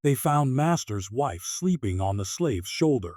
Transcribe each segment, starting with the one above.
they found Master's wife sleeping on the slave's shoulder.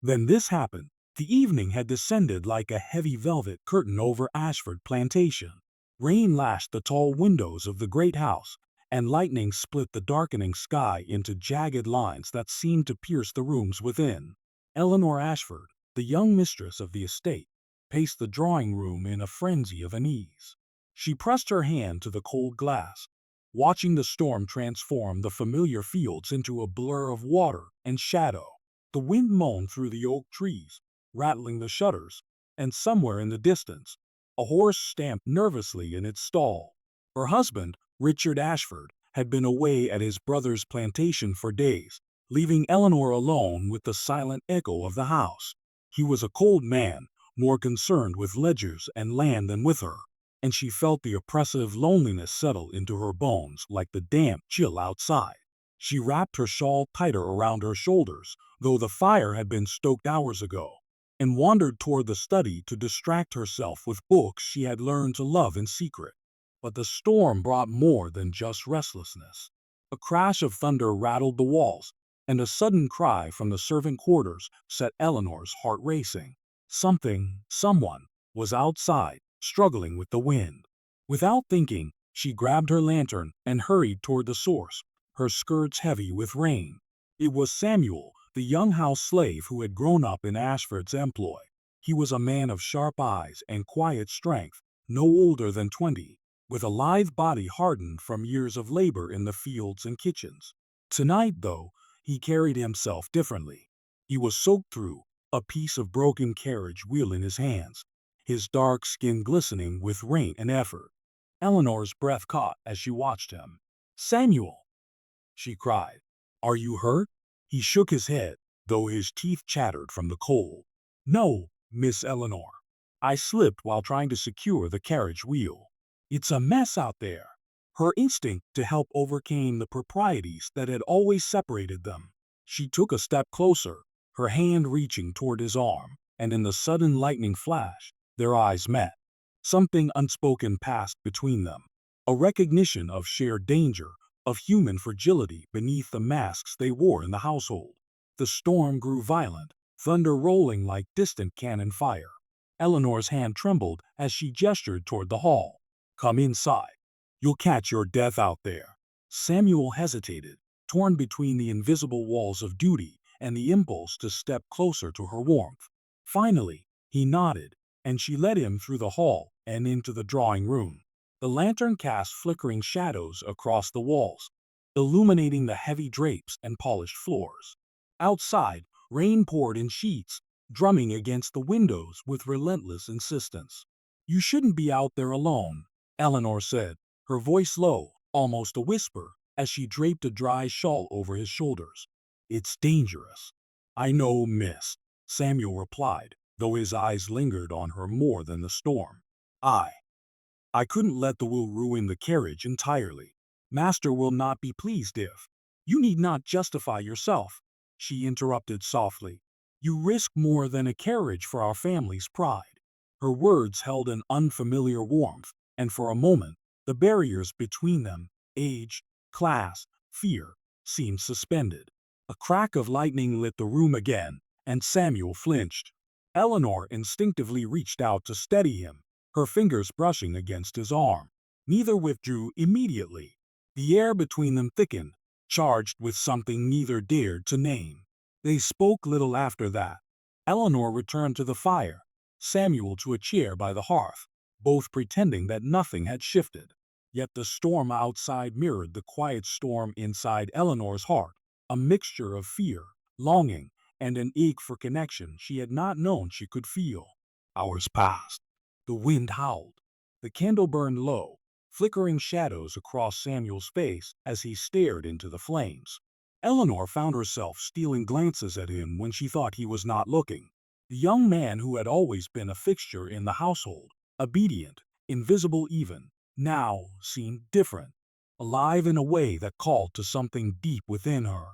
Then this happened. The evening had descended like a heavy velvet curtain over Ashford Plantation. Rain lashed the tall windows of the great house, and lightning split the darkening sky into jagged lines that seemed to pierce the rooms within. Eleanor Ashford, the young mistress of the estate, paced the drawing room in a frenzy of unease. She pressed her hand to the cold glass, watching the storm transform the familiar fields into a blur of water and shadow. The wind moaned through the oak trees, rattling the shutters, and somewhere in the distance, a horse stamped nervously in its stall. Her husband, Richard Ashford, had been away at his brother's plantation for days, leaving Eleanor alone with the silent echo of the house. He was a cold man, more concerned with ledgers and land than with her, and she felt the oppressive loneliness settle into her bones like the damp chill outside. She wrapped her shawl tighter around her shoulders, though the fire had been stoked hours ago, and wandered toward the study to distract herself with books she had learned to love in secret. But the storm brought more than just restlessness. A crash of thunder rattled the walls, and a sudden cry from the servant quarters set Eleanor's heart racing. Someone, was outside, struggling with the wind. Without thinking, she grabbed her lantern and hurried toward the source, her skirts heavy with rain. It was Samuel, the young house slave who had grown up in Ashford's employ. He was a man of sharp eyes and quiet strength, no older than 20, with a lithe body hardened from years of labor in the fields and kitchens. Tonight, though, he carried himself differently. He was soaked through, a piece of broken carriage wheel in his hands, his dark skin glistening with rain and effort. Eleanor's breath caught as she watched him. "Samuel!" she cried. "Are you hurt?" He shook his head, though his teeth chattered from the cold. "No, Miss Eleanor. I slipped while trying to secure the carriage wheel. It's a mess out there." Her instinct to help overcame the proprieties that had always separated them. She took a step closer, her hand reaching toward his arm, and in the sudden lightning flash, their eyes met. Something unspoken passed between them, a recognition of shared danger, of human fragility beneath the masks they wore in the household. The storm grew violent, thunder rolling like distant cannon fire. Eleanor's hand trembled as she gestured toward the hall. "Come inside. You'll catch your death out there." Samuel hesitated, torn between the invisible walls of duty and the impulse to step closer to her warmth. Finally, he nodded, and she led him through the hall and into the drawing room. The lantern cast flickering shadows across the walls, illuminating the heavy drapes and polished floors. Outside, rain poured in sheets, drumming against the windows with relentless insistence. "You shouldn't be out there alone," Eleanor said, her voice low, almost a whisper, as she draped a dry shawl over his shoulders. "It's dangerous." "I know, miss," Samuel replied, though his eyes lingered on her more than the storm. I couldn't let the will ruin the carriage entirely. Master will not be pleased if—" "You need not justify yourself," she interrupted softly. "You risk more than a carriage for our family's pride." Her words held an unfamiliar warmth, and for a moment, the barriers between them, age, class, fear, seemed suspended. A crack of lightning lit the room again, and Samuel flinched. Eleanor instinctively reached out to steady him, her fingers brushing against his arm. Neither withdrew immediately. The air between them thickened, charged with something neither dared to name. They spoke little after that. Eleanor returned to the fire, Samuel to a chair by the hearth, both pretending that nothing had shifted. Yet the storm outside mirrored the quiet storm inside Eleanor's heart, a mixture of fear, longing, and an ache for connection she had not known she could feel. Hours passed. The wind howled. The candle burned low, flickering shadows across Samuel's face as he stared into the flames. Eleanor found herself stealing glances at him when she thought he was not looking. The young man who had always been a fixture in the household, obedient, invisible even, now seemed different, alive in a way that called to something deep within her.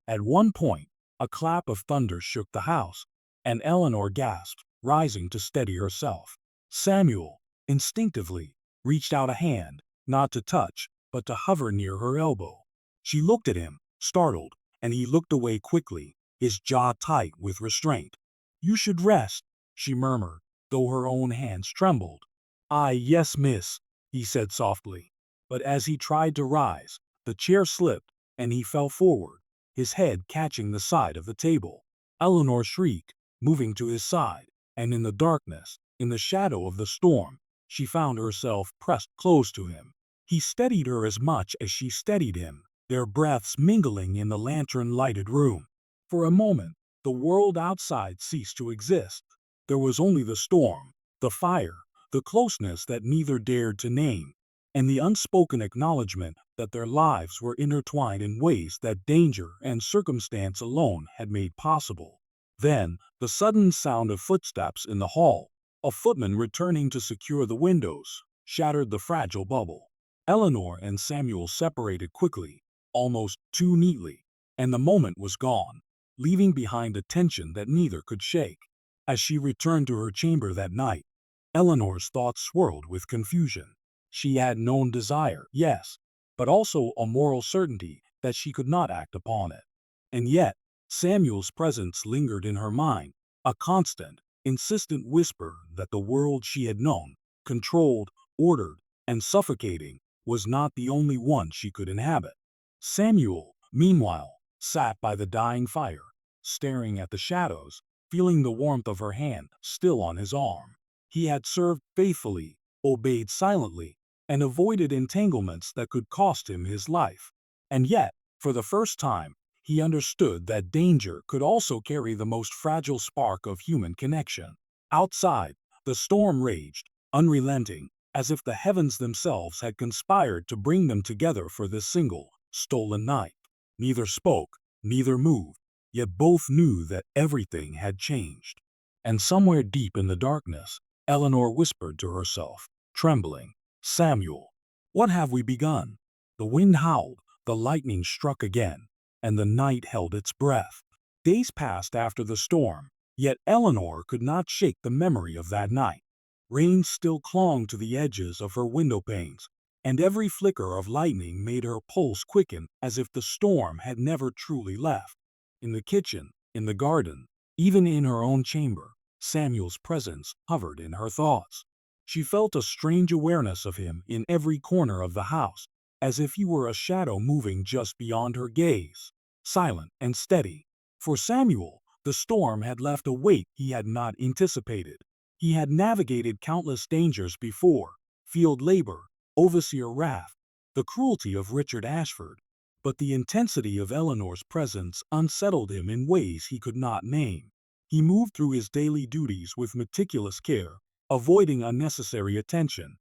At one point, a clap of thunder shook the house, and Eleanor gasped, rising to steady herself. Samuel, instinctively, reached out a hand, not to touch, but to hover near her elbow. She looked at him, startled, and he looked away quickly, his jaw tight with restraint. "You should rest," she murmured, though her own hands trembled. Yes, miss," he said softly. But as he tried to rise, the chair slipped, and he fell forward, his head catching the side of the table. Eleanor shrieked, moving to his side, and in the darkness, in the shadow of the storm, she found herself pressed close to him. He steadied her as much as she steadied him, their breaths mingling in the lantern-lighted room. For a moment, the world outside ceased to exist. There was only the storm, the fire, the closeness that neither dared to name, and the unspoken acknowledgement that their lives were intertwined in ways that danger and circumstance alone had made possible. Then, the sudden sound of footsteps in the hall, a footman returning to secure the windows, shattered the fragile bubble. Eleanor and Samuel separated quickly, almost too neatly, and the moment was gone, leaving behind a tension that neither could shake. As she returned to her chamber that night, Eleanor's thoughts swirled with confusion. She had known desire, yes, but also a moral certainty that she could not act upon it. And yet, Samuel's presence lingered in her mind, a constant, insistent whisper that the world she had known, controlled, ordered, and suffocating, was not the only one she could inhabit. Samuel, meanwhile, sat by the dying fire, staring at the shadows, feeling the warmth of her hand still on his arm. He had served faithfully, obeyed silently, and avoided entanglements that could cost him his life. And yet, for the first time, he understood that danger could also carry the most fragile spark of human connection. Outside, the storm raged, unrelenting, as if the heavens themselves had conspired to bring them together for this single, stolen night. Neither spoke, neither moved, yet both knew that everything had changed. And somewhere deep in the darkness, Eleanor whispered to herself, trembling, "Samuel, what have we begun?" The wind howled, the lightning struck again, and the night held its breath. Days passed after the storm, yet Eleanor could not shake the memory of that night. Rain still clung to the edges of her window panes, and every flicker of lightning made her pulse quicken as if the storm had never truly left. In the kitchen, in the garden, even in her own chamber, Samuel's presence hovered in her thoughts. She felt a strange awareness of him in every corner of the house, as if he were a shadow moving just beyond her gaze, silent and steady. For Samuel, the storm had left a weight he had not anticipated. He had navigated countless dangers before: field labor, overseer wrath, the cruelty of Richard Ashford. But the intensity of Eleanor's presence unsettled him in ways he could not name. He moved through his daily duties with meticulous care, avoiding unnecessary attention.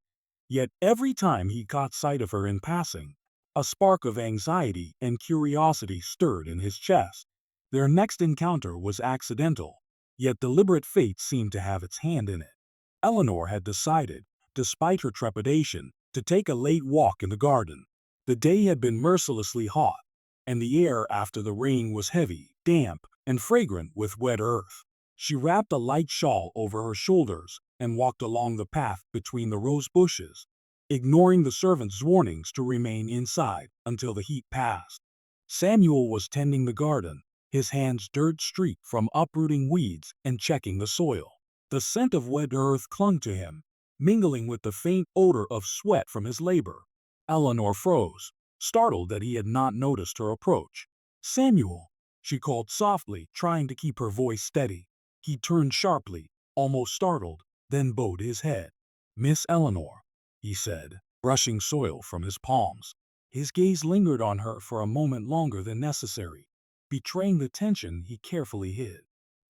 Yet every time he caught sight of her in passing, a spark of anxiety and curiosity stirred in his chest. Their next encounter was accidental, yet deliberate fate seemed to have its hand in it. Eleanor had decided, despite her trepidation, to take a late walk in the garden. The day had been mercilessly hot, and the air after the rain was heavy, damp, and fragrant with wet earth. She wrapped a light shawl over her shoulders and walked along the path between the rose bushes, ignoring the servants' warnings to remain inside until the heat passed. Samuel was tending the garden, his hands dirt-streaked from uprooting weeds and checking the soil. The scent of wet earth clung to him, mingling with the faint odor of sweat from his labor. Eleanor froze, startled that he had not noticed her approach. "Samuel," she called softly, trying to keep her voice steady. He turned sharply, almost startled, then bowed his head. "Miss Eleanor," he said, brushing soil from his palms. His gaze lingered on her for a moment longer than necessary, betraying the tension he carefully hid.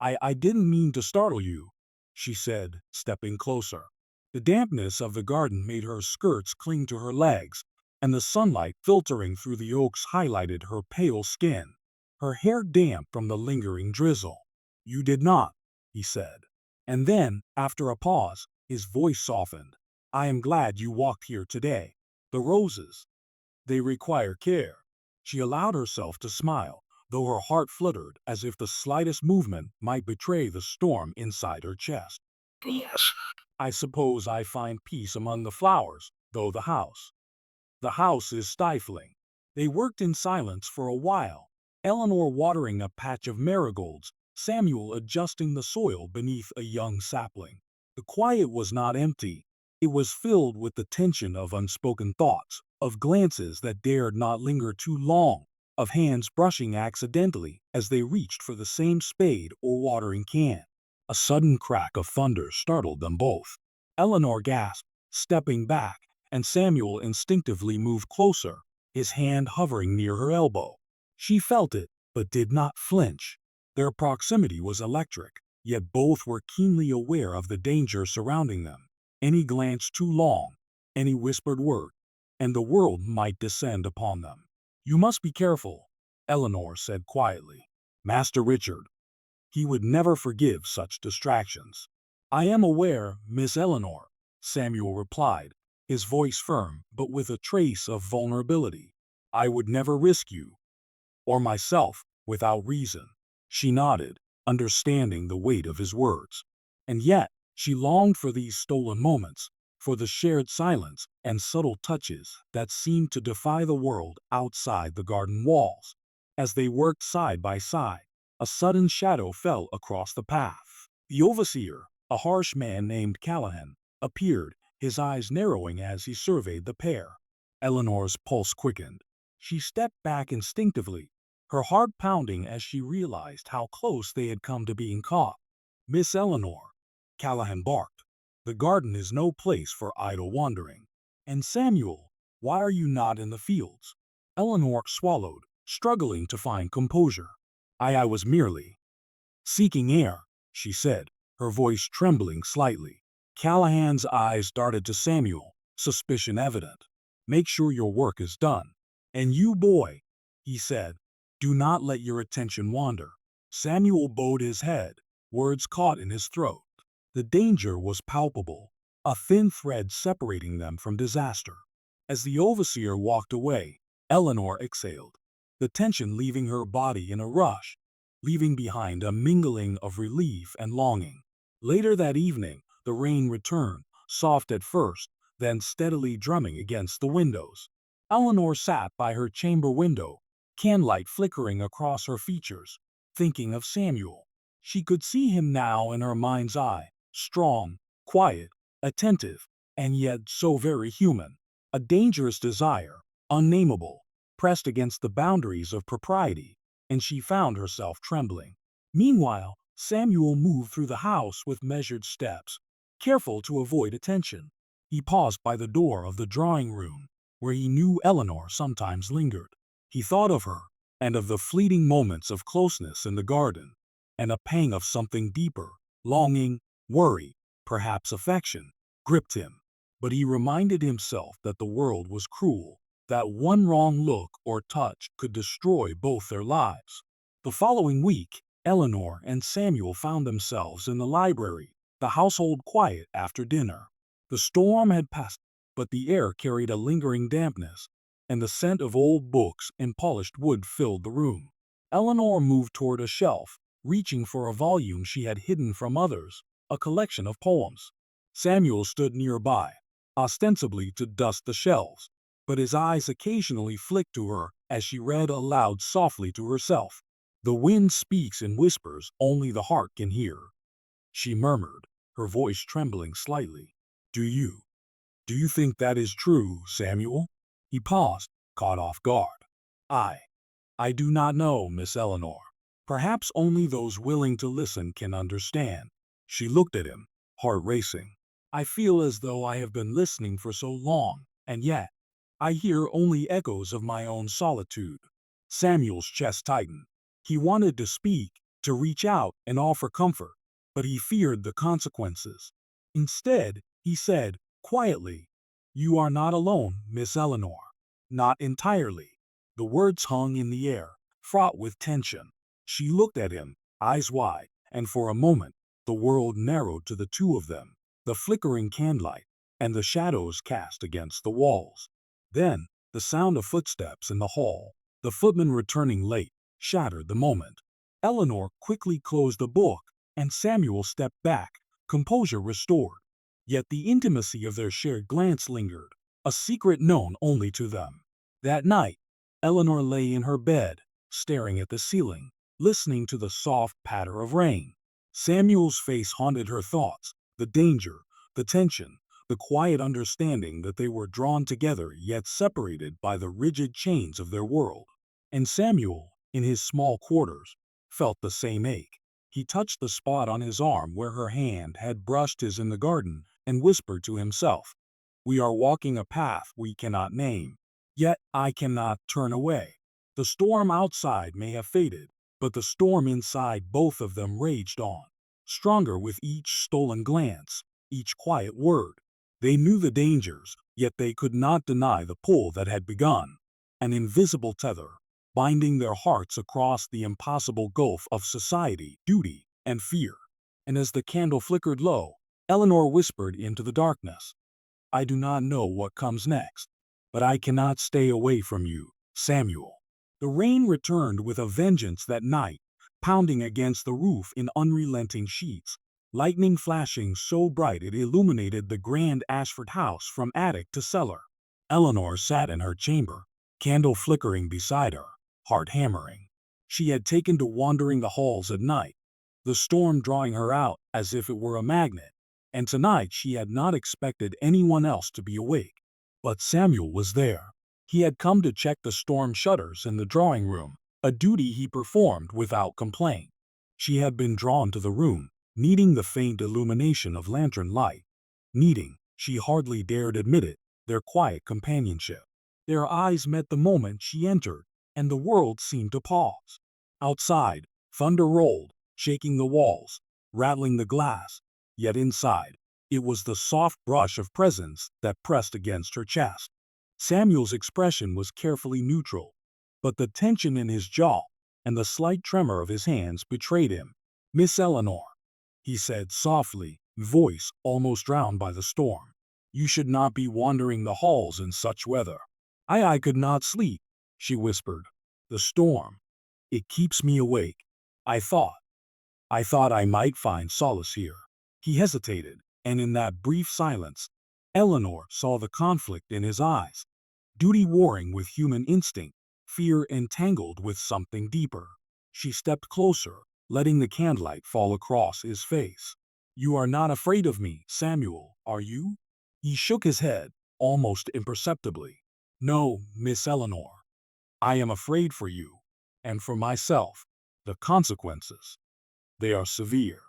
I didn't mean to startle you," she said, stepping closer. The dampness of the garden made her skirts cling to her legs, and the sunlight filtering through the oaks highlighted her pale skin, her hair damp from the lingering drizzle. "You did not," he said. And then, after a pause, his voice softened. "I am glad you walked here today. The roses, they require care." She allowed herself to smile, though her heart fluttered as if the slightest movement might betray the storm inside her chest. "Yes. I suppose I find peace among the flowers, though the house is stifling." They worked in silence for a while, Eleanor watering a patch of marigolds, Samuel adjusting the soil beneath a young sapling. The quiet was not empty. It was filled with the tension of unspoken thoughts, of glances that dared not linger too long, of hands brushing accidentally as they reached for the same spade or watering can. A sudden crack of thunder startled them both. Eleanor gasped, stepping back, and Samuel instinctively moved closer, his hand hovering near her elbow. She felt it, but did not flinch. Their proximity was electric, yet both were keenly aware of the danger surrounding them. Any glance too long, any whispered word, and the world might descend upon them. "You must be careful," Eleanor said quietly. Master Richard, he would never forgive such distractions. "I am aware, Miss Eleanor," Samuel replied, his voice firm but with a trace of vulnerability. "I would never risk you, or myself, without reason." She nodded, understanding the weight of his words. And yet, she longed for these stolen moments, for the shared silence and subtle touches that seemed to defy the world outside the garden walls. As they worked side by side, a sudden shadow fell across the path. The overseer, a harsh man named Callahan, appeared, his eyes narrowing as he surveyed the pair. Eleanor's pulse quickened. She stepped back instinctively, her heart pounding as she realized how close they had come to being caught. "Miss Eleanor," Callahan barked, "the garden is no place for idle wandering. And Samuel, why are you not in the fields?" Eleanor swallowed, struggling to find composure. I was merely seeking air," she said, her voice trembling slightly. Callahan's eyes darted to Samuel, suspicion evident. "Make sure your work is done. And you, boy," he said, "do not let your attention wander." Samuel bowed his head, words caught in his throat. The danger was palpable, a thin thread separating them from disaster. As the overseer walked away, Eleanor exhaled, the tension leaving her body in a rush, leaving behind a mingling of relief and longing. Later that evening, the rain returned, soft at first, then steadily drumming against the windows. Eleanor sat by her chamber window, candlelight flickering across her features, thinking of Samuel. She could see him now in her mind's eye, strong, quiet, attentive, and yet so very human. A dangerous desire, unnameable, pressed against the boundaries of propriety, and she found herself trembling. Meanwhile, Samuel moved through the house with measured steps, careful to avoid attention. He paused by the door of the drawing room, where he knew Eleanor sometimes lingered. He thought of her, and of the fleeting moments of closeness in the garden, and a pang of something deeper, longing, worry, perhaps affection, gripped him. But he reminded himself that the world was cruel, that one wrong look or touch could destroy both their lives. The following week, Eleanor and Samuel found themselves in the library, the household quiet after dinner. The storm had passed, but the air carried a lingering dampness, and the scent of old books and polished wood filled the room. Eleanor moved toward a shelf, reaching for a volume she had hidden from others, a collection of poems. Samuel stood nearby, ostensibly to dust the shelves, but his eyes occasionally flicked to her as she read aloud softly to herself. "The wind speaks in whispers only the heart can hear," she murmured, her voice trembling slightly. Do you think that is true, Samuel?" He paused, caught off guard. I, I do not know, Miss Eleanor. Perhaps only those willing to listen can understand." She looked at him, heart racing. "I feel as though I have been listening for so long, and yet I hear only echoes of my own solitude." Samuel's chest tightened. He wanted to speak, to reach out and offer comfort, but he feared the consequences. Instead, he said, quietly, "You are not alone, Miss Eleanor. Not entirely." The words hung in the air, fraught with tension. She looked at him, eyes wide, and for a moment, the world narrowed to the two of them, the flickering candlelight, and the shadows cast against the walls. Then, the sound of footsteps in the hall, the footman returning late, shattered the moment. Eleanor quickly closed the book, and Samuel stepped back, composure restored. Yet the intimacy of their shared glance lingered, a secret known only to them. That night, Eleanor lay in her bed, staring at the ceiling, listening to the soft patter of rain. Samuel's face haunted her thoughts, the danger, the tension, the quiet understanding that they were drawn together yet separated by the rigid chains of their world. And Samuel, in his small quarters, felt the same ache. He touched the spot on his arm where her hand had brushed his in the garden and whispered to himself, "We are walking a path we cannot name. Yet I cannot turn away." The storm outside may have faded, but the storm inside both of them raged on, stronger with each stolen glance, each quiet word. They knew the dangers, yet they could not deny the pull that had begun, an invisible tether, binding their hearts across the impossible gulf of society, duty, and fear. And as the candle flickered low, Eleanor whispered into the darkness, "I do not know what comes next, but I cannot stay away from you, Samuel." The rain returned with a vengeance that night, pounding against the roof in unrelenting sheets, lightning flashing so bright it illuminated the grand Ashford house from attic to cellar. Eleanor sat in her chamber, candle flickering beside her, heart hammering. She had taken to wandering the halls at night, the storm drawing her out as if it were a magnet, and tonight she had not expected anyone else to be awake. But Samuel was there. He had come to check the storm shutters in the drawing room, a duty he performed without complaint. She had been drawn to the room, needing the faint illumination of lantern light, needing, she hardly dared admit it, their quiet companionship. Their eyes met the moment she entered, and the world seemed to pause. Outside, thunder rolled, shaking the walls, rattling the glass, yet inside, it was the soft brush of presence that pressed against her chest. Samuel's expression was carefully neutral, but the tension in his jaw and the slight tremor of his hands betrayed him. "Miss Eleanor," he said softly, voice almost drowned by the storm, "you should not be wandering the halls in such weather." I could not sleep," she whispered. "The storm, it keeps me awake. I thought I might find solace here." He hesitated, and in that brief silence, Eleanor saw the conflict in his eyes, duty warring with human instinct, fear entangled with something deeper. She stepped closer, letting the candlelight fall across his face. "You are not afraid of me, Samuel, are you?" He shook his head, almost imperceptibly. "No, Miss Eleanor. I am afraid for you, and for myself. The consequences, they are severe."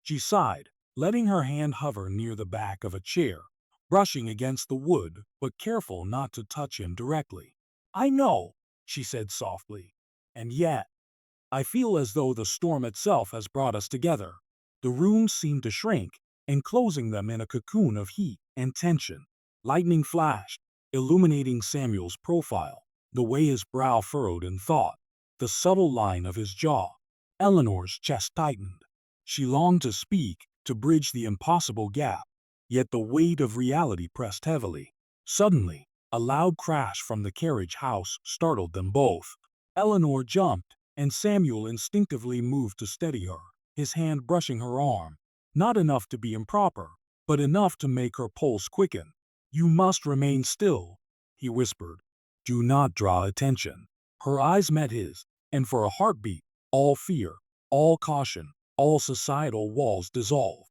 She sighed, letting her hand hover near the back of a chair, brushing against the wood but careful not to touch him directly. "I know," she said softly, "and yet, I feel as though the storm itself has brought us together." The room seemed to shrink, enclosing them in a cocoon of heat and tension. Lightning flashed, illuminating Samuel's profile, the way his brow furrowed in thought, the subtle line of his jaw. Eleanor's chest tightened. She longed to speak, to bridge the impossible gap, yet the weight of reality pressed heavily. Suddenly, a loud crash from the carriage house startled them both. Eleanor jumped, and Samuel instinctively moved to steady her, his hand brushing her arm, not enough to be improper, but enough to make her pulse quicken. "You must remain still," he whispered. "Do not draw attention." Her eyes met his, and for a heartbeat, all fear, all caution, all societal walls dissolved.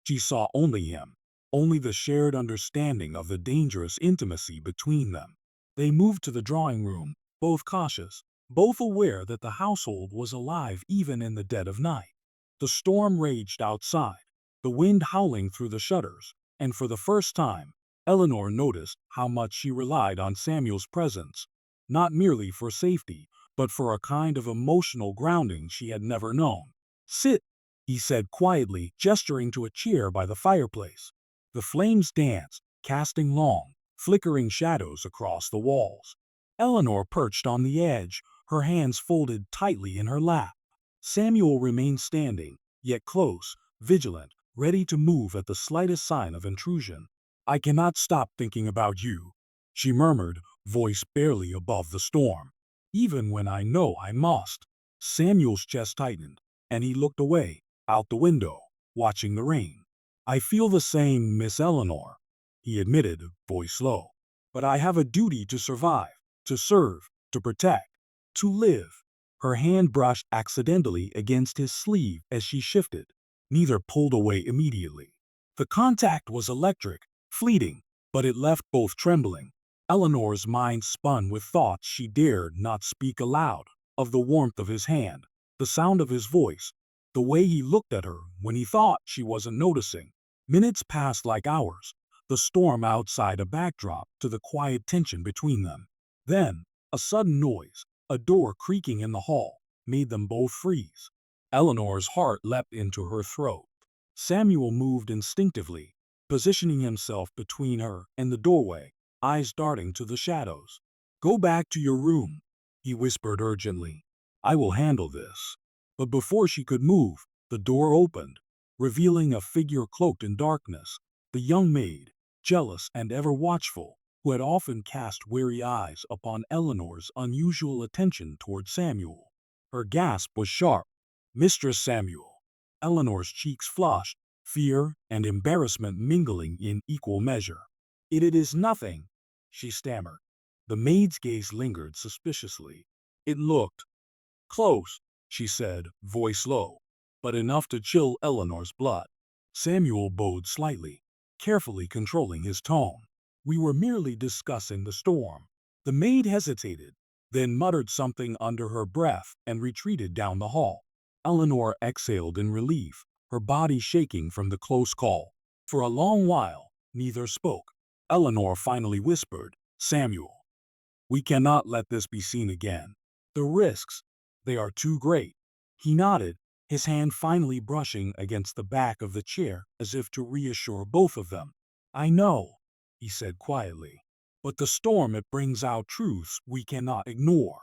She saw only him, only the shared understanding of the dangerous intimacy between them. They moved to the drawing room, both cautious, both aware that the household was alive even in the dead of night. The storm raged outside, the wind howling through the shutters, and for the first time, Eleanor noticed how much she relied on Samuel's presence, not merely for safety, but for a kind of emotional grounding she had never known. "Sit," he said quietly, gesturing to a chair by the fireplace. The flames danced, casting long, flickering shadows across the walls. Eleanor perched on the edge, her hands folded tightly in her lap. Samuel remained standing, yet close, vigilant, ready to move at the slightest sign of intrusion. "I cannot stop thinking about you," she murmured, voice barely above the storm. "Even when I know I must." Samuel's chest tightened, and he looked away, out the window, watching the rain. "I feel the same, Miss Eleanor," he admitted, voice low. "But I have a duty to survive, to serve, to protect, to live. Her hand brushed accidentally against his sleeve as she shifted. Neither pulled away immediately. The contact was electric, fleeting, but it left both trembling. Eleanor's mind spun with thoughts she dared not speak aloud, of the warmth of his hand, the sound of his voice, the way he looked at her when he thought she wasn't noticing. Minutes passed like hours, the storm outside a backdrop to the quiet tension between them. Then, a sudden noise, a door creaking in the hall, made them both freeze. Eleanor's heart leapt into her throat. Samuel moved instinctively, positioning himself between her and the doorway, eyes darting to the shadows. "Go back to your room," he whispered urgently. "I will handle this." But before she could move, the door opened, revealing a figure cloaked in darkness, the young maid, jealous and ever watchful, who had often cast wary eyes upon Eleanor's unusual attention toward Samuel. Her gasp was sharp. "Mistress Samuel." Eleanor's cheeks flushed, fear and embarrassment mingling in equal measure. It is nothing," she stammered. The maid's gaze lingered suspiciously. "It looked close," she said, voice low, but enough to chill Eleanor's blood. Samuel bowed slightly, carefully controlling his tone. "We were merely discussing the storm." The maid hesitated, then muttered something under her breath and retreated down the hall. Eleanor exhaled in relief, her body shaking from the close call. For a long while, neither spoke. Eleanor finally whispered, "Samuel, we cannot let this be seen again. The risks, they are too great." He nodded, his hand finally brushing against the back of the chair as if to reassure both of them. "I know," he said quietly, "but the storm it brings out truths we cannot ignore."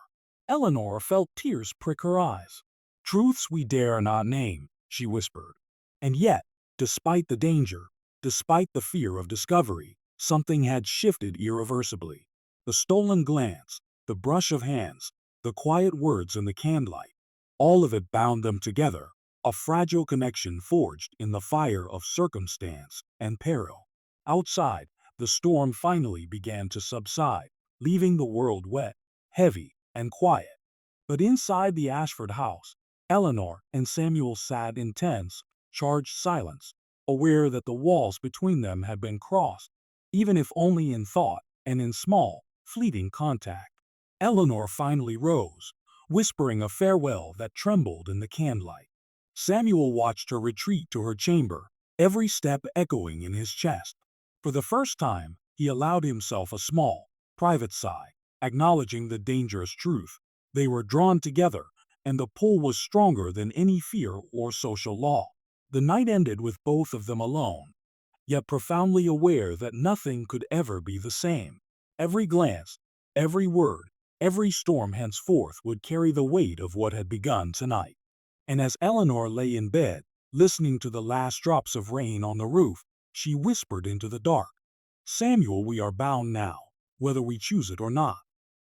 Eleanor felt tears prick her eyes. "Truths we dare not name," she whispered. And yet, despite the danger, despite the fear of discovery, something had shifted irreversibly. The stolen glance, the brush of hands, the quiet words in the candlelight, all of it bound them together, a fragile connection forged in the fire of circumstance and peril. Outside, the storm finally began to subside, leaving the world wet, heavy, and quiet. But inside the Ashford house, Eleanor and Samuel sat in tense, charged silence, aware that the walls between them had been crossed, even if only in thought and in small, fleeting contact. Eleanor finally rose, whispering a farewell that trembled in the candlelight. Samuel watched her retreat to her chamber, every step echoing in his chest. For the first time, he allowed himself a small, private sigh, acknowledging the dangerous truth. They were drawn together, and the pull was stronger than any fear or social law. The night ended with both of them alone, yet profoundly aware that nothing could ever be the same. Every glance, every word, every storm henceforth would carry the weight of what had begun tonight. And as Eleanor lay in bed, listening to the last drops of rain on the roof, she whispered into the dark, "Samuel, we are bound now, whether we choose it or not."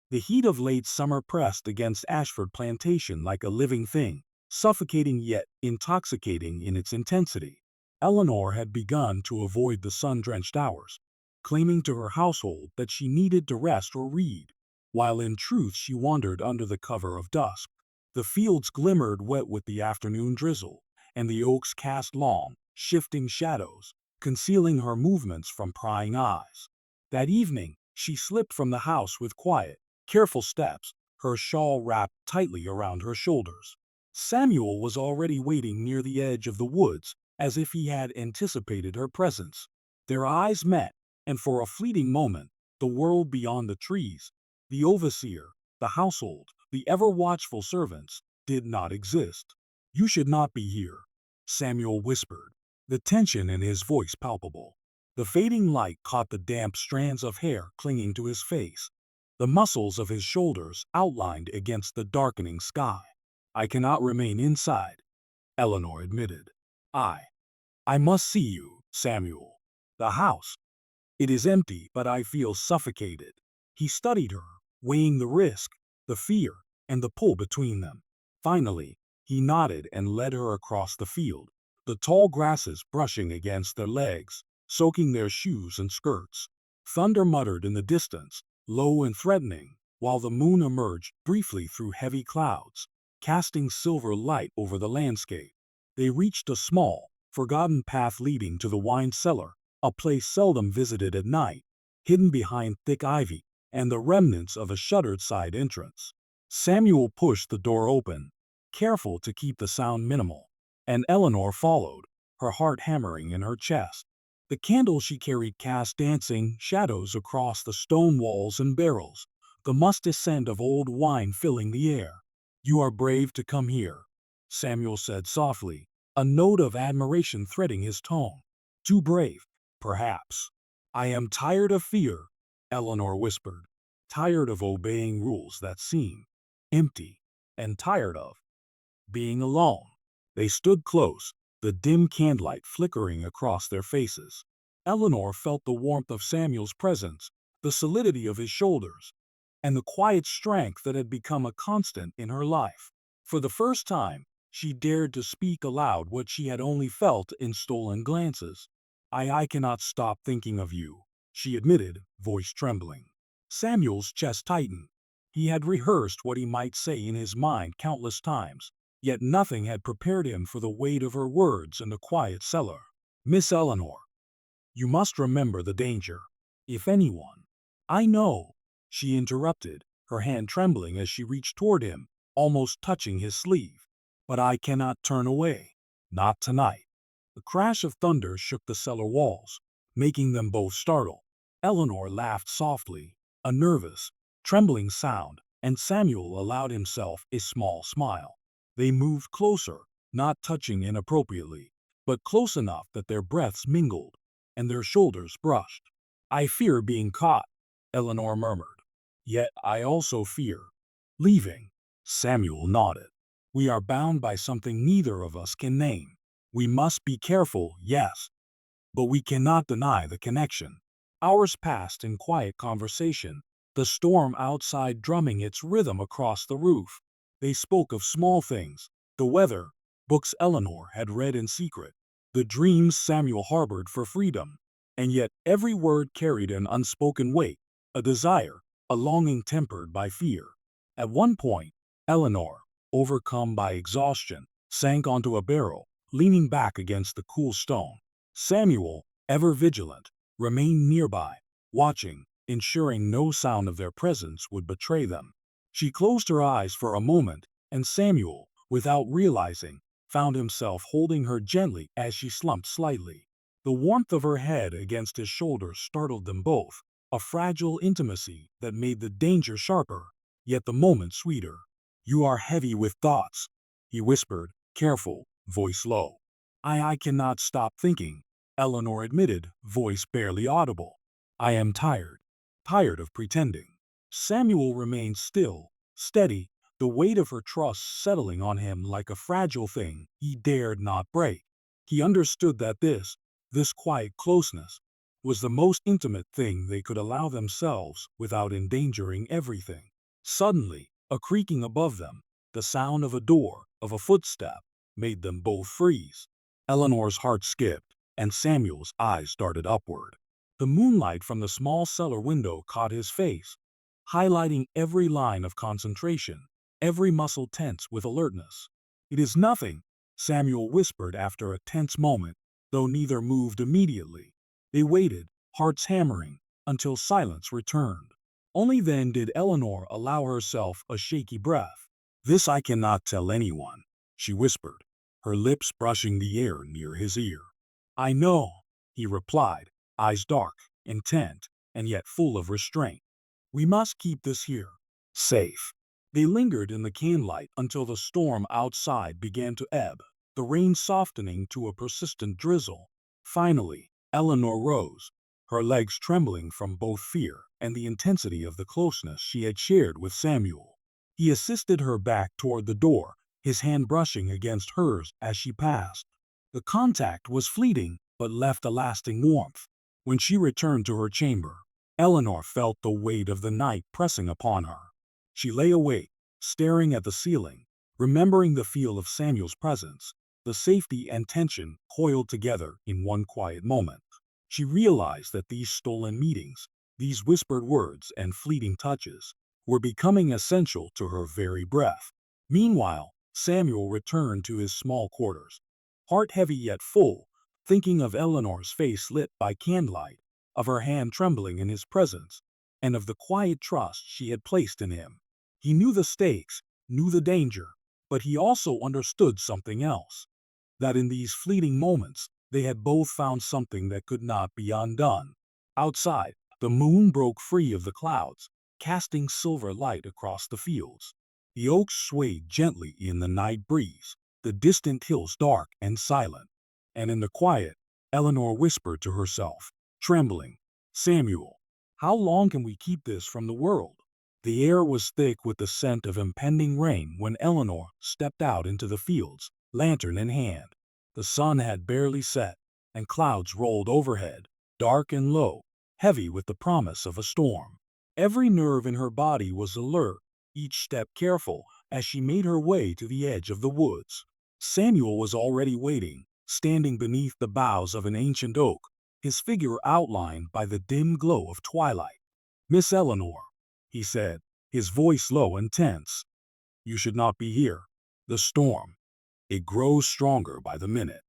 The heat of late summer pressed against Ashford Plantation like a living thing, suffocating yet intoxicating in its intensity. Eleanor had begun to avoid the sun-drenched hours, claiming to her household that she needed to rest or read, while in truth she wandered under the cover of dusk. The fields glimmered wet with the afternoon drizzle, and the oaks cast long, shifting shadows, concealing her movements from prying eyes. That evening, she slipped from the house with quiet, careful steps, her shawl wrapped tightly around her shoulders. Samuel was already waiting near the edge of the woods, as if he had anticipated her presence. Their eyes met, and for a fleeting moment, the world beyond the trees, the overseer, the household, the ever-watchful servants, did not exist. "You should not be here," Samuel whispered, the tension in his voice palpable. The fading light caught the damp strands of hair clinging to his face, the muscles of his shoulders outlined against the darkening sky. "I cannot remain inside," Eleanor admitted. I must see you, Samuel. The house. It is empty, but I feel suffocated." He studied her, weighing the risk, the fear, and the pull between them. Finally, he nodded and led her across the field, the tall grasses brushing against their legs, soaking their shoes and skirts. Thunder muttered in the distance, low and threatening, while the moon emerged briefly through heavy clouds, casting silver light over the landscape. They reached a small, forgotten path leading to the wine cellar, a place seldom visited at night, hidden behind thick ivy and the remnants of a shuttered side entrance. Samuel pushed the door open, careful to keep the sound minimal, and Eleanor followed, her heart hammering in her chest. The candle she carried cast dancing shadows across the stone walls and barrels, the musty scent of old wine filling the air. "You are brave to come here," Samuel said softly, a note of admiration threading his tone. "Too brave, perhaps." "I am tired of fear," Eleanor whispered. "Tired of obeying rules that seem empty, and tired of being alone." They stood close, the dim candlelight flickering across their faces. Eleanor felt the warmth of Samuel's presence, the solidity of his shoulders, and the quiet strength that had become a constant in her life. For the first time, she dared to speak aloud what she had only felt in stolen glances. I cannot stop thinking of you," she admitted, voice trembling. Samuel's chest tightened. He had rehearsed what he might say in his mind countless times, yet nothing had prepared him for the weight of her words in the quiet cellar. "Miss Eleanor, you must remember the danger. If anyone—" "I know," she interrupted, her hand trembling as she reached toward him, almost touching his sleeve. "But I cannot turn away. Not tonight." The crash of thunder shook the cellar walls, making them both startle. Eleanor laughed softly, a nervous, trembling sound, and Samuel allowed himself a small smile. They moved closer, not touching inappropriately, but close enough that their breaths mingled, and their shoulders brushed. "I fear being caught," Eleanor murmured. "Yet I also fear leaving." Samuel nodded. "We are bound by something neither of us can name. We must be careful, yes, but we cannot deny the connection." Hours passed in quiet conversation, the storm outside drumming its rhythm across the roof. They spoke of small things, the weather, books Eleanor had read in secret, the dreams Samuel harbored for freedom, and yet every word carried an unspoken weight, a desire, a longing tempered by fear. At one point, Eleanor, overcome by exhaustion, sank onto a barrel, leaning back against the cool stone. Samuel, ever vigilant, remained nearby, watching, ensuring no sound of their presence would betray them. She closed her eyes for a moment, and Samuel, without realizing, found himself holding her gently as she slumped slightly. The warmth of her head against his shoulder startled them both, a fragile intimacy that made the danger sharper, yet the moment sweeter. "You are heavy with thoughts," he whispered, careful, voice low. I cannot stop thinking," Eleanor admitted, voice barely audible. "I am tired. Tired of pretending." Samuel remained still, steady, the weight of her trust settling on him like a fragile thing he dared not break. He understood that this quiet closeness, was the most intimate thing they could allow themselves without endangering everything. Suddenly, a creaking above them, the sound of a door, of a footstep, made them both freeze. Eleanor's heart skipped, and Samuel's eyes darted upward. The moonlight from the small cellar window caught his face, highlighting every line of concentration, every muscle tense with alertness. "It is nothing," Samuel whispered after a tense moment, though neither moved immediately. They waited, hearts hammering, until silence returned. Only then did Eleanor allow herself a shaky breath. "This I cannot tell anyone," she whispered, her lips brushing the air near his ear. "I know," he replied, eyes dark, intent, and yet full of restraint. "We must keep this here, safe." They lingered in the candlelight until the storm outside began to ebb, the rain softening to a persistent drizzle. Finally, Eleanor rose, her legs trembling from both fear and the intensity of the closeness she had shared with Samuel. He assisted her back toward the door, his hand brushing against hers as she passed. The contact was fleeting, but left a lasting warmth. When she returned to her chamber, Eleanor felt the weight of the night pressing upon her. She lay awake, staring at the ceiling, remembering the feel of Samuel's presence, the safety and tension coiled together in one quiet moment. She realized that these stolen meetings, these whispered words and fleeting touches, were becoming essential to her very breath. Meanwhile, Samuel returned to his small quarters, heart heavy yet full, thinking of Eleanor's face lit by candlelight, of her hand trembling in his presence, and of the quiet trust she had placed in him. He knew the stakes, knew the danger, but he also understood something else, that in these fleeting moments they had both found something that could not be undone. Outside, the moon broke free of the clouds, casting silver light across the fields. The oaks swayed gently in the night breeze, the distant hills dark and silent. And in the quiet, Eleanor whispered to herself, trembling, "Samuel, how long can we keep this from the world?" The air was thick with the scent of impending rain when Eleanor stepped out into the fields, lantern in hand. The sun had barely set, and clouds rolled overhead, dark and low, heavy with the promise of a storm. Every nerve in her body was alert, each step careful, as she made her way to the edge of the woods. Samuel was already waiting, standing beneath the boughs of an ancient oak, his figure outlined by the dim glow of twilight. "Miss Eleanor," he said, his voice low and tense, "you should not be here. The storm, it grows stronger by the minute."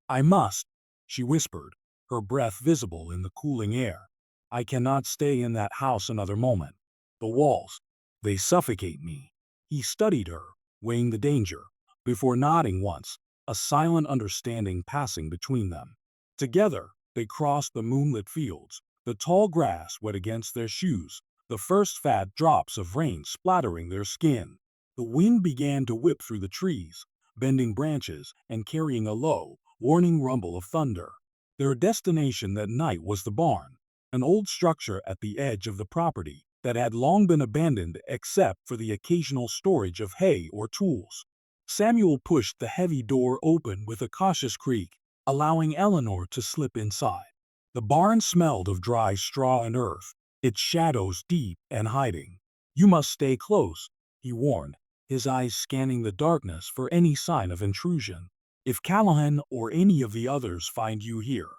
"I must," she whispered, her breath visible in the cooling air. "I cannot stay in that house another moment. The walls, they suffocate me." He studied her, weighing the danger, before nodding once, a silent understanding passing between them. Together, they crossed the moonlit fields, the tall grass wet against their shoes, the first fat drops of rain splattering their skin. The wind began to whip through the trees, bending branches and carrying a low, warning rumble of thunder. Their destination that night was the barn, an old structure at the edge of the property that had long been abandoned except for the occasional storage of hay or tools. Samuel pushed the heavy door open with a cautious creak, allowing Eleanor to slip inside. The barn smelled of dry straw and earth, its shadows deep and hiding. "You must stay close," he warned, his eyes scanning the darkness for any sign of intrusion. "If Callahan or any of the others find you here."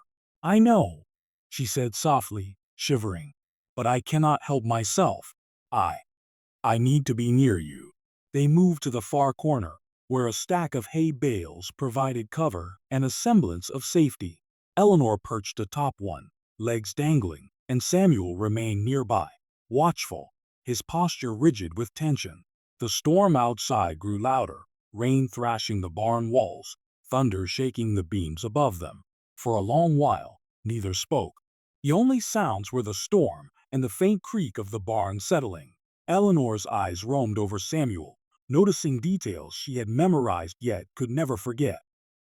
"I know," she said softly, shivering, "but I cannot help myself. I I need to be near you." They moved to the far corner, where a stack of hay bales provided cover and a semblance of safety. Eleanor perched atop one, legs dangling, and Samuel remained nearby, watchful, his posture rigid with tension. The storm outside grew louder, rain thrashing the barn walls, thunder shaking the beams above them. For a long while, neither spoke. The only sounds were the storm and the faint creak of the barn settling. Eleanor's eyes roamed over Samuel, noticing details she had memorized yet could never forget.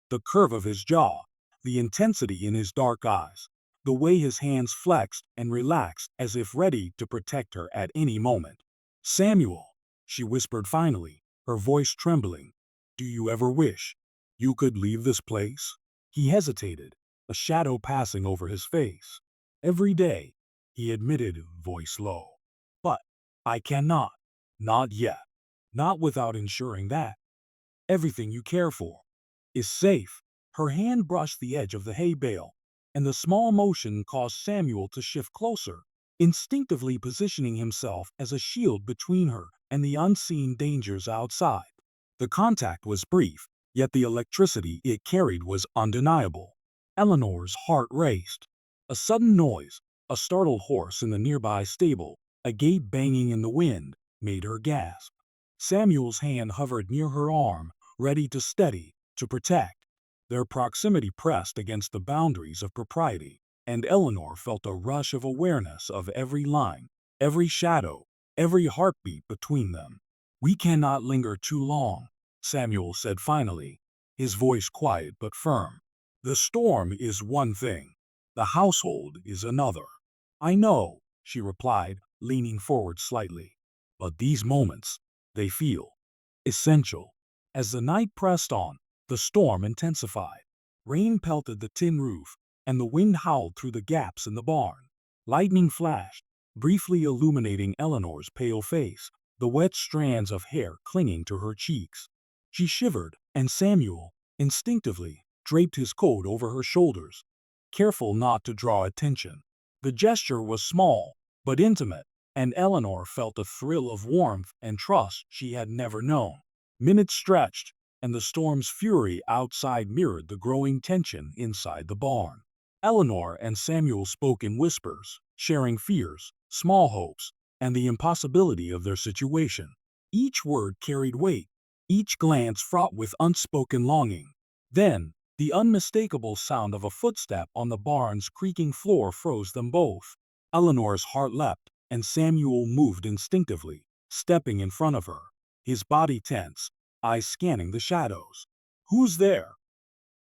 The curve of his jaw, the intensity in his dark eyes, the way his hands flexed and relaxed as if ready to protect her at any moment. "Samuel," she whispered finally, her voice trembling, "do you ever wish you could leave this place?" He hesitated, a shadow passing over his face. "Every day," he admitted, voice low. "But I cannot. Not yet. Not without ensuring that everything you care for is safe." Her hand brushed the edge of the hay bale, and the small motion caused Samuel to shift closer, instinctively positioning himself as a shield between her and the unseen dangers outside. The contact was brief, yet the electricity it carried was undeniable. Eleanor's heart raced. A sudden noise, a startled horse in the nearby stable, a gate banging in the wind, made her gasp. Samuel's hand hovered near her arm, ready to steady, to protect. Their proximity pressed against the boundaries of propriety, and Eleanor felt a rush of awareness of every line, every shadow, every heartbeat between them. "We cannot linger too long," Samuel said finally, his voice quiet but firm. "The storm is one thing, the household is another." "I know," she replied, leaning forward slightly. "But these moments, they feel essential." As the night pressed on, the storm intensified. Rain pelted the tin roof, and the wind howled through the gaps in the barn. Lightning flashed, briefly illuminating Eleanor's pale face, the wet strands of hair clinging to her cheeks. She shivered, and Samuel, instinctively, draped his coat over her shoulders, careful not to draw attention. The gesture was small, but intimate, and Eleanor felt a thrill of warmth and trust she had never known. Minutes stretched, and the storm's fury outside mirrored the growing tension inside the barn. Eleanor and Samuel spoke in whispers, sharing fears, small hopes, and the impossibility of their situation. Each word carried weight, each glance fraught with unspoken longing. Then, the unmistakable sound of a footstep on the barn's creaking floor froze them both. Eleanor's heart leapt, and Samuel moved instinctively, stepping in front of her, his body tense, eyes scanning the shadows. "Who's there?"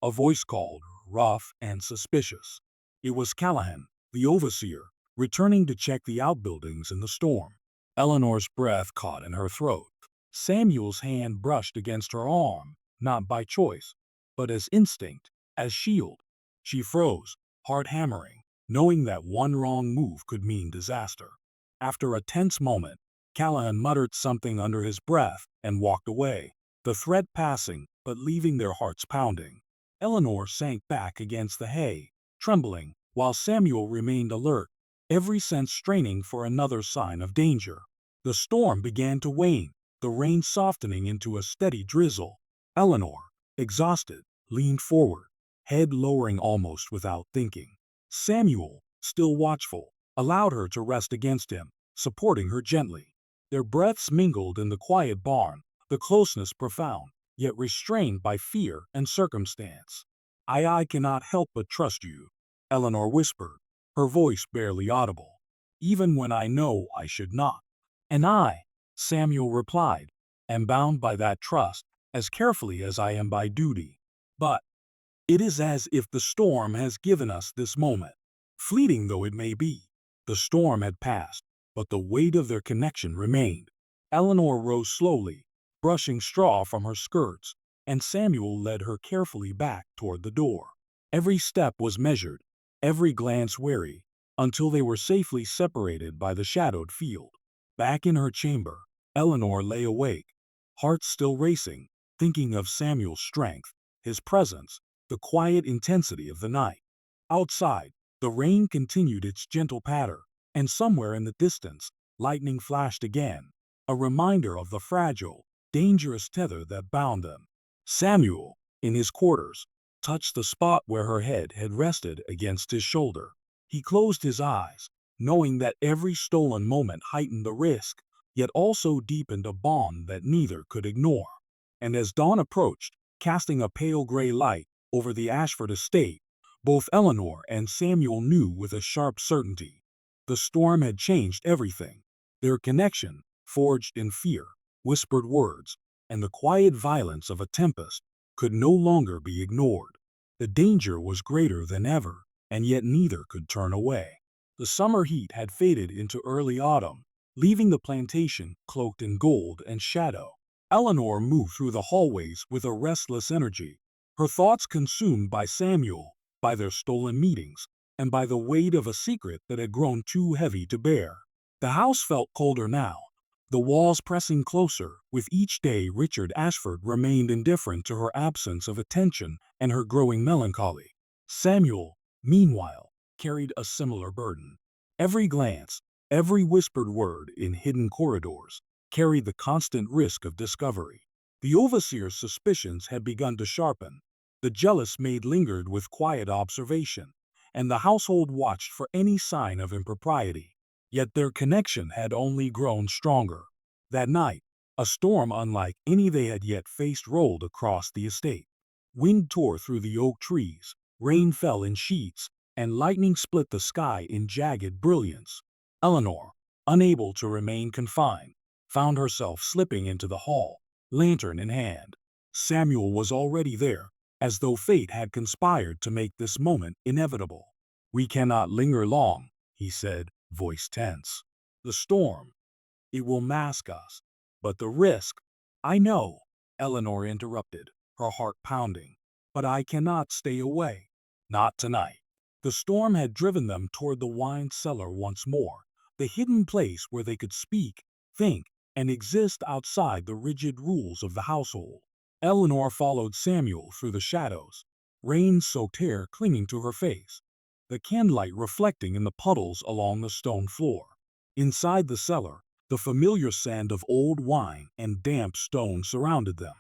a voice called, rough and suspicious. It was Callahan, the overseer, returning to check the outbuildings in the storm. Eleanor's breath caught in her throat. Samuel's hand brushed against her arm, not by choice, but as instinct, as shield. She froze, heart hammering, knowing that one wrong move could mean disaster. After a tense moment, Callahan muttered something under his breath and walked away, the threat passing but leaving their hearts pounding. Eleanor sank back against the hay, trembling, while Samuel remained alert, every sense straining for another sign of danger. The storm began to wane, the rain softening into a steady drizzle. Eleanor, exhausted, leaned forward, head lowering almost without thinking. Samuel, still watchful, allowed her to rest against him, supporting her gently. Their breaths mingled in the quiet barn, the closeness profound, yet restrained by fear and circumstance. I cannot help but trust you," Eleanor whispered, her voice barely audible, "even when I know I should not." "And I," Samuel replied, "am bound by that trust as carefully as I am by duty. But it is as if the storm has given us this moment. Fleeting though it may be, the storm had passed, but the weight of their connection remained." Eleanor rose slowly, brushing straw from her skirts, and Samuel led her carefully back toward the door. Every step was measured, every glance wary, until they were safely separated by the shadowed field. Back in her chamber, Eleanor lay awake, heart still racing, thinking of Samuel's strength, his presence, the quiet intensity of the night. Outside, the rain continued its gentle patter, and somewhere in the distance, lightning flashed again, a reminder of the fragile, dangerous tether that bound them. Samuel, in his quarters, touched the spot where her head had rested against his shoulder. He closed his eyes, knowing that every stolen moment heightened the risk, yet also deepened a bond that neither could ignore. And as dawn approached, casting a pale gray light over the Ashford estate, both Eleanor and Samuel knew with a sharp certainty. The storm had changed everything. Their connection, forged in fear, whispered words, and the quiet violence of a tempest, could no longer be ignored. The danger was greater than ever, and yet neither could turn away. The summer heat had faded into early autumn, leaving the plantation cloaked in gold and shadow. Eleanor moved through the hallways with a restless energy, her thoughts consumed by Samuel, by their stolen meetings, and by the weight of a secret that had grown too heavy to bear. The house felt colder now, the walls pressing closer. With each day Richard Ashford remained indifferent to her absence of attention and her growing melancholy. Samuel, meanwhile, carried a similar burden. Every glance, every whispered word in hidden corridors, carried the constant risk of discovery. The overseer's suspicions had begun to sharpen. The jealous maid lingered with quiet observation, and the household watched for any sign of impropriety. Yet their connection had only grown stronger. That night, a storm unlike any they had yet faced rolled across the estate. Wind tore through the oak trees, rain fell in sheets, and lightning split the sky in jagged brilliance. Eleanor, unable to remain confined, found herself slipping into the hall, lantern in hand. Samuel was already there, as though fate had conspired to make this moment inevitable. "We cannot linger long," he said, voice tense. "The storm, it will mask us, but the risk—" "I know," Eleanor interrupted, her heart pounding, "but I cannot stay away. Not tonight." The storm had driven them toward the wine cellar once more, the hidden place where they could speak, think, and exist outside the rigid rules of the household. Eleanor followed Samuel through the shadows, rain-soaked hair clinging to her face, the candlelight reflecting in the puddles along the stone floor. Inside the cellar, the familiar scent of old wine and damp stone surrounded them.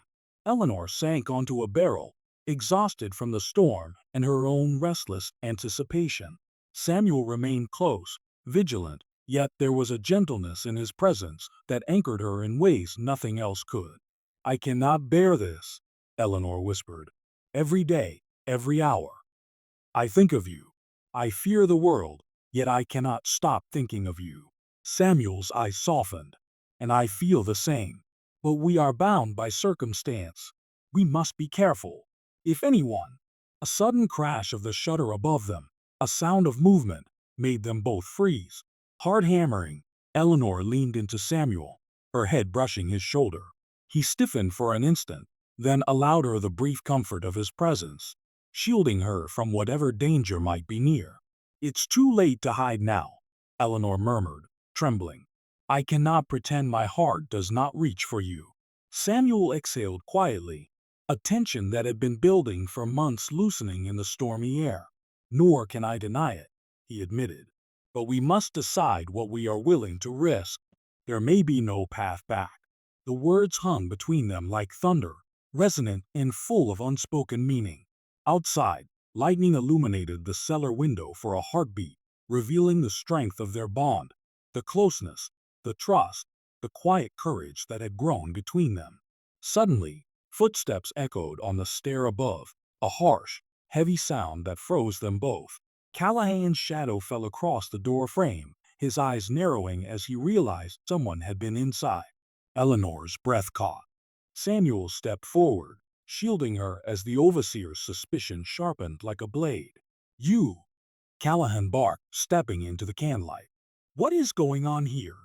Eleanor sank onto a barrel, exhausted from the storm and her own restless anticipation. Samuel remained close, vigilant, yet there was a gentleness in his presence that anchored her in ways nothing else could. "I cannot bear this," Eleanor whispered. "Every day, every hour. I think of you. I fear the world, yet I cannot stop thinking of you." Samuel's eyes softened. "And I feel the same. But we are bound by circumstance. We must be careful. If anyone—" A sudden crash of the shutter above them, a sound of movement, made them both freeze. Hard hammering, Eleanor leaned into Samuel, her head brushing his shoulder. He stiffened for an instant, then allowed her the brief comfort of his presence, shielding her from whatever danger might be near. "It's too late to hide now," Eleanor murmured, trembling. "I cannot pretend my heart does not reach for you." Samuel exhaled quietly, a tension that had been building for months loosening in the stormy air. "Nor can I deny it," he admitted. "But we must decide what we are willing to risk. There may be no path back." The words hung between them like thunder, resonant and full of unspoken meaning. Outside, lightning illuminated the cellar window for a heartbeat, revealing the strength of their bond, the closeness, the trust, the quiet courage that had grown between them. Suddenly, footsteps echoed on the stair above, a harsh, heavy sound that froze them both. Callahan's shadow fell across the door frame, his eyes narrowing as he realized someone had been inside. Eleanor's breath caught. Samuel stepped forward, shielding her as the overseer's suspicion sharpened like a blade. "You!" Callahan barked, stepping into the candlelight. "What is going on here?"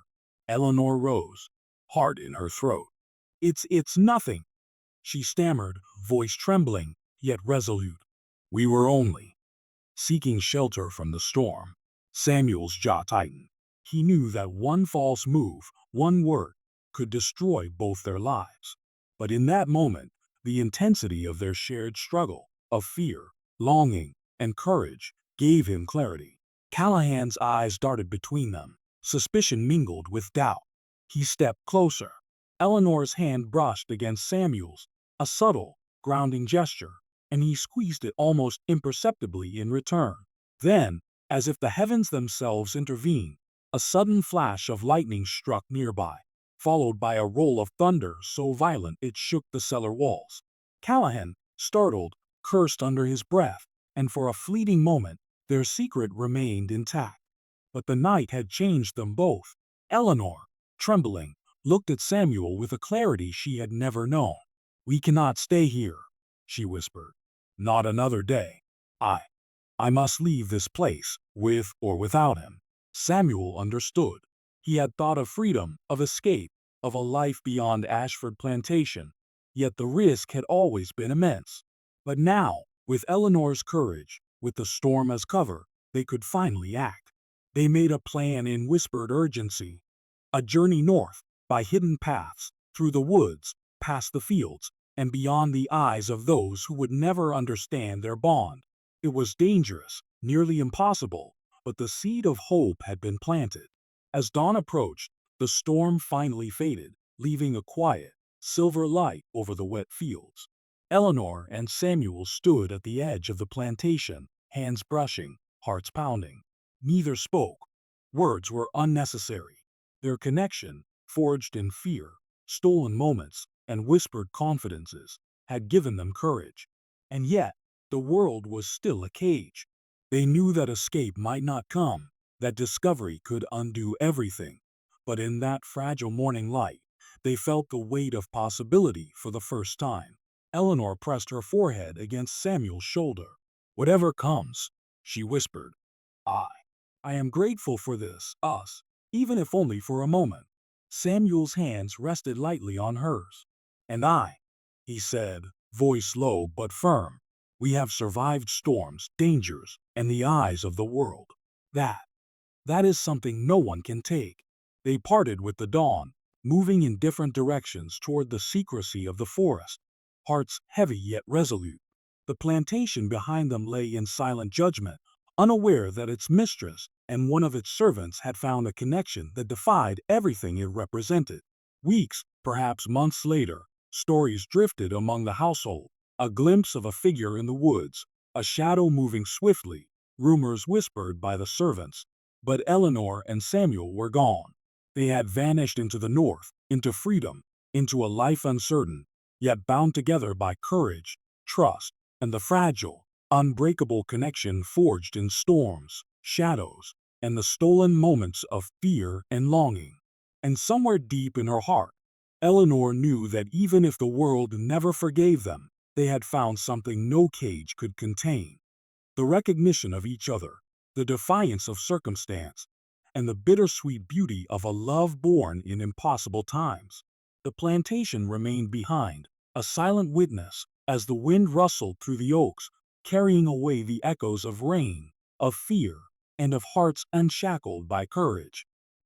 Eleanor rose, heart in her throat. It's nothing," she stammered, voice trembling, yet resolute. "We were only seeking shelter from the storm." Samuel's jaw tightened. He knew that one false move, one word, could destroy both their lives. But in that moment, the intensity of their shared struggle, of fear, longing, and courage, gave him clarity. Callahan's eyes darted between them, suspicion mingled with doubt. He stepped closer. Eleanor's hand brushed against Samuel's, a subtle, grounding gesture, and he squeezed it almost imperceptibly in return. Then, as if the heavens themselves intervened, a sudden flash of lightning struck nearby, followed by a roll of thunder so violent it shook the cellar walls. Callahan, startled, cursed under his breath, and for a fleeting moment, their secret remained intact. But the night had changed them both. Eleanor, trembling, looked at Samuel with a clarity she had never known. "We cannot stay here," she whispered. "Not another day. I must leave this place, with or without him." Samuel understood. He had thought of freedom, of escape, of a life beyond Ashford Plantation, yet the risk had always been immense. But now, with Eleanor's courage, with the storm as cover, they could finally act. They made a plan in whispered urgency. A journey north, by hidden paths, through the woods, past the fields, and beyond the eyes of those who would never understand their bond. It was dangerous, nearly impossible, but the seed of hope had been planted. As dawn approached, the storm finally faded, leaving a quiet, silver light over the wet fields. Eleanor and Samuel stood at the edge of the plantation, hands brushing, hearts pounding. Neither spoke. Words were unnecessary. Their connection, forged in fear, stolen moments, and whispered confidences, had given them courage. And yet, the world was still a cage. They knew that escape might not come, that discovery could undo everything. But in that fragile morning light, they felt the weight of possibility for the first time. Eleanor pressed her forehead against Samuel's shoulder. "Whatever comes," she whispered, I I am grateful for this, us, even if only for a moment." Samuel's hands rested lightly on hers. "And I," he said, voice low but firm. "We have survived storms, dangers, and the eyes of the world. That is something no one can take." They parted with the dawn, moving in different directions toward the secrecy of the forest, hearts heavy yet resolute. The plantation behind them lay in silent judgment, unaware that its mistress and one of its servants had found a connection that defied everything it represented. Weeks, perhaps months later, stories drifted among the household, a glimpse of a figure in the woods, a shadow moving swiftly, rumors whispered by the servants. But Eleanor and Samuel were gone. They had vanished into the north, into freedom, into a life uncertain, yet bound together by courage, trust, and the fragile, unbreakable connection forged in storms, shadows, and the stolen moments of fear and longing. And somewhere deep in her heart, Eleanor knew that even if the world never forgave them, they had found something no cage could contain: the recognition of each other, the defiance of circumstance, and the bittersweet beauty of a love born in impossible times. The plantation remained behind, a silent witness, as the wind rustled through the oaks, carrying away the echoes of rain, of fear, and of hearts unshackled by courage.